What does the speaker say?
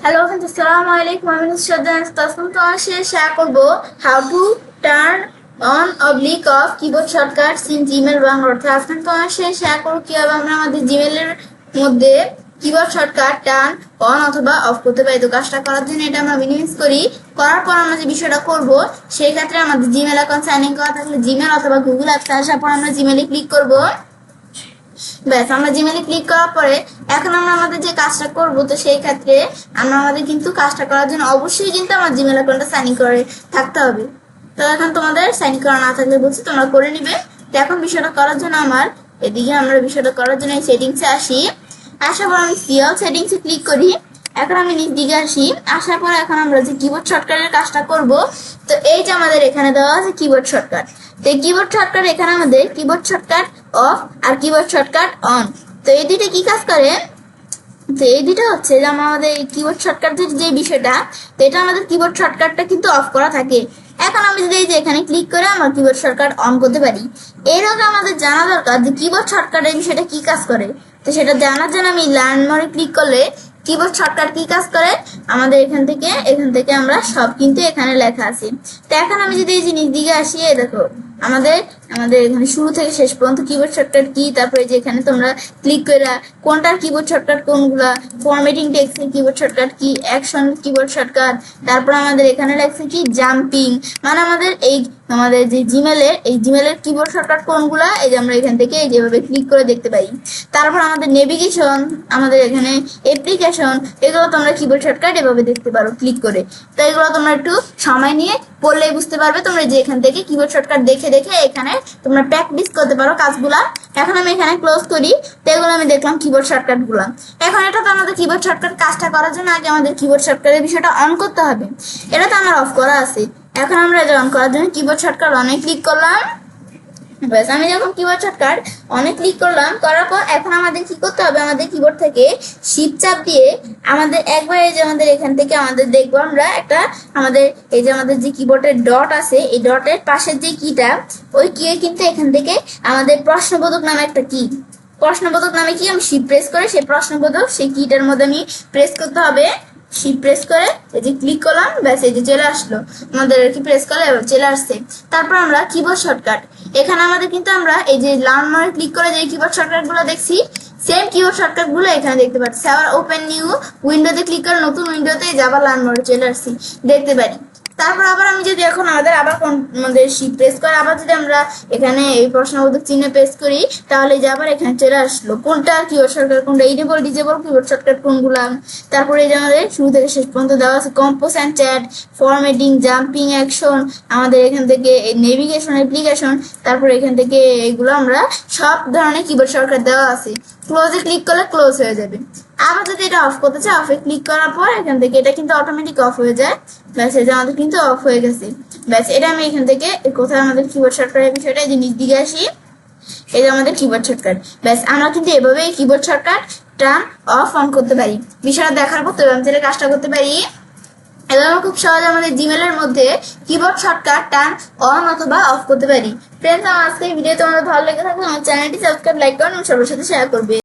Hello friends, Assalamu alaikum. I'm Shraddha and Tasman to share করব how to turn on oblique off keyboard shortcuts in Gmail Bangla অর্থে আজকে তোমার সাথে share করব কিভাবে আমরা আমাদের জিমেলের মধ্যে কিবোর্ড শর্টকাট টার্ন অন অথবা অফ করতে পারি। তো কাজটা করার জন্য এটা আমরা মিনিমাইজ করার পর আমরা যে বিষয়টা করব সেই ক্ষেত্রে আমাদের জিমেল অ্যাকাউন্ট সাইন ইন করা থাকলে জিমেল অথবা গুগল অ্যাপসে আসার পর আমরা জিমেলে ক্লিক করব। ব্যাস, আমরা জিমেলে ক্লিক করার পরে এখন আমরা আমাদের যে কাজটা করবো তো সেই ক্ষেত্রে আমরা আমাদের কিন্তু কাজটা করার জন্য অবশ্যই কিন্তু আমার জিমেল অ্যাকাউন্টটা সাইন ইন করে থাকতে হবে। তো এখন তোমাদের সাইন ইন করা না থাকলে বলছি তোমরা করে নিবে। তো এখন বিষয়টা করার জন্য আমার এদিকে আমরা বিষয়টা করার জন্য সেটিংসে আসি, আসার পর আমি সিএল সেটিংসে ক্লিক করি। এখন আমি নিচ দিকে আসি, আসার পর এখন আমরা যে কিবোর্ড শর্টকাটের কাজটা করব। তো এই যে আমাদের এখানে দেওয়া আছে কিবোর্ড শর্টকাট। তো এই কিবোর্ড শর্টকাট এখানে আমাদের কিবোর্ড শর্টকাট অফ আর কিবোর্ড শর্টকাট অন। তো এই দুইটা কি কাজ করে? তো এই দুইটা হচ্ছে যে আমাদের কিবোর্ড শর্টকাটের যে বিষয়টা, তো এটা আমাদের কিবোর্ড শর্টকাটটা কিন্তু অফ করা থাকে। এখন আমি যদি এই যে এখানে ক্লিক করে আমার কিবোর্ড শর্টকাট অন করতে পারি। এরকম আমাদের জানা দরকার যে কিবোর্ড শর্টকাটের বিষয়টা কি কাজ করে। তো সেটা জানার জন্য আমি লার্ন মোরে ক্লিক করলে কিবোর্ড শর্টকাট কি কাজ করে আমাদের এখান থেকে আমরা সব কিন্তু এখানে লেখা আছে। তো এখন আমি যদি এই জিনিস দিকে আসি, এই দেখো আমাদের এখানে শুরু থেকে শেষ পর্যন্ত কিবোর্ড শর্টকাট কি, তারপরে যে এখানে তোমরা ক্লিক করে কোনটার কিবোর্ড শর্টকাট কোনগুলা, ফরম্যাটিং টেক্সটের keyboard shortcut key, action keyboard shortcut, তারপর আমাদের এখানে লেখছে কি জাম্পিং, মানে আমাদের যে জিমেলের কিবোর্ড শর্টকাট কোনগুলা, এই যে আমরা এখান থেকে এই যেভাবে ক্লিক করে দেখতে পাই। তারপর আমাদের নেভিগেশন, আমাদের এখানে অ্যাপ্লিকেশন, এগুলো তোমরা কিবোর্ড শর্টকাট এভাবে দেখতে পারো ক্লিক করে। তো এগুলো তোমরা একটু সময় নিয়ে পড়লেই বুঝতে পারবে। তোমরা যে এখান থেকে কিবোর্ড শর্টকাট দেখে এখানে তোমরা প্র্যাকটিস করতে পারো কাজগুলা। এখন আমি এখানে ক্লোজ করি। তো এগুলো আমি দেখলাম কিবোর্ড শর্টকাট গুলা। এখন এটা তো আমাদের কিবোর্ড শর্টকাট কাজটা করার জন্য আগে আমাদের কিবোর্ড শর্টকাটের বিষয়টা অন করতে হবে। এটা তো আমার অফ করা আছে। এখন আমরা এটা অন করার জন্য কিবোর্ড শর্টকাট অনে ক্লিক করলাম। ব্যাস, আমি যখন কিবোর্ড শর্টকাট অনেক ক্লিক করলাম, করার পর এখন আমাদের কি করতে হবে, আমাদের কিবোর্ড থেকে শিফট চাপ দিয়ে আমাদের একবার এই যে আমাদের এখান থেকে আমাদের দেখবো আমরা একটা আমাদের এই যে আমাদের যে কিবোর্ডের ডট আছে, এই ডটের পাশের যে কিটা, ওই কি কিন্তু এখান থেকে আমাদের প্রশ্নবোধক নামে একটা কি, প্রশ্নবোধক নামে কি আমি শিফট প্রেস করে সেই প্রশ্নবোধক সেই কিটার মধ্যে আমি প্রেস করতে হবে। শিফট প্রেস করে এই যে ক্লিক করলাম, ব্যাস এই যে চলে আসলো আমাদের কি প্রেস করলে চলে আসছে। তারপর আমরা কিবোর্ড শর্টকাট, এখানে আমাদের কিন্তু আমরা এই যে লার্ন মোরে ক্লিক করে যে কিবোর্ড শর্টকাট গুলো দেখছি, সেম কিবোর্ড শর্টকাট গুলো এখানে দেখতে পাচ্ছি। আবার ওপেন নিউ উইন্ডোতে ক্লিক করে নতুন উইন্ডোতে আবার লার্ন মোরে চলে আসছি দেখতে পারি। তারপর আবার আমি যদি এখন আমাদের শিফট প্রেস করে আবার যদি আমরা এখানে এই প্রশ্নবোধক চিহ্ন প্রেস করি, তাহলে যে আবার এখানে চলে আসলো কোনটা কিবোর্ড শর্টকাট কোনটা, ইনেবল ডিজেবল কিবোর্ড শর্টকাট কোনগুলা। তারপরে এই যে আমাদের শুরু থেকে শেষ পর্যন্ত দেওয়া আছে compose and chat, formatting, jumping, action, আমাদের এখান থেকে নেভিগেশন, অ্যাপ্লিকেশন, তারপরে এখান থেকে এগুলো আমরা সব ধরনের কিবোর্ড শর্টকাট দেওয়া আছে। ক্লোজে ক্লিক করলে ক্লোজ হয়ে যাবে। আবার যদি এটা অফ করতে চাই, অফে ক্লিক করার পর এখান থেকে এটা কিন্তু অটোমেটিক অফ হয়ে যায়। ব্যাস, এটা আমাদের কিন্তু অফ হয়ে গেছে। ব্যাস, এটা আমি এখান থেকে কোথায় আমাদের কিবোর্ড শর্টকাটের বিষয়টা এই যে নিচ দিকে আসি, এই যে আমাদের কিবোর্ড শর্টকাট। ব্যাস, আমরা কিন্তু এভাবেই keyboard shortcut turn off on করতে পারি। বিষয়টা দেখার পর আমি যেটা কাজটা করতে পারি, এবার আমরা খুব সহজে আমাদের জিমেলের মধ্যে কিবোর্ড শর্টকাট টার্ন অন অথবা অফ করতে পারি। ফ্রেন্ডস, আমার আজকে এই ভিডিও তোমাদের ভালো লেগে থাকলে আমার চ্যানেলটি সাবস্ক্রাইব, লাইক করুন এবং সবার সাথে শেয়ার করবে।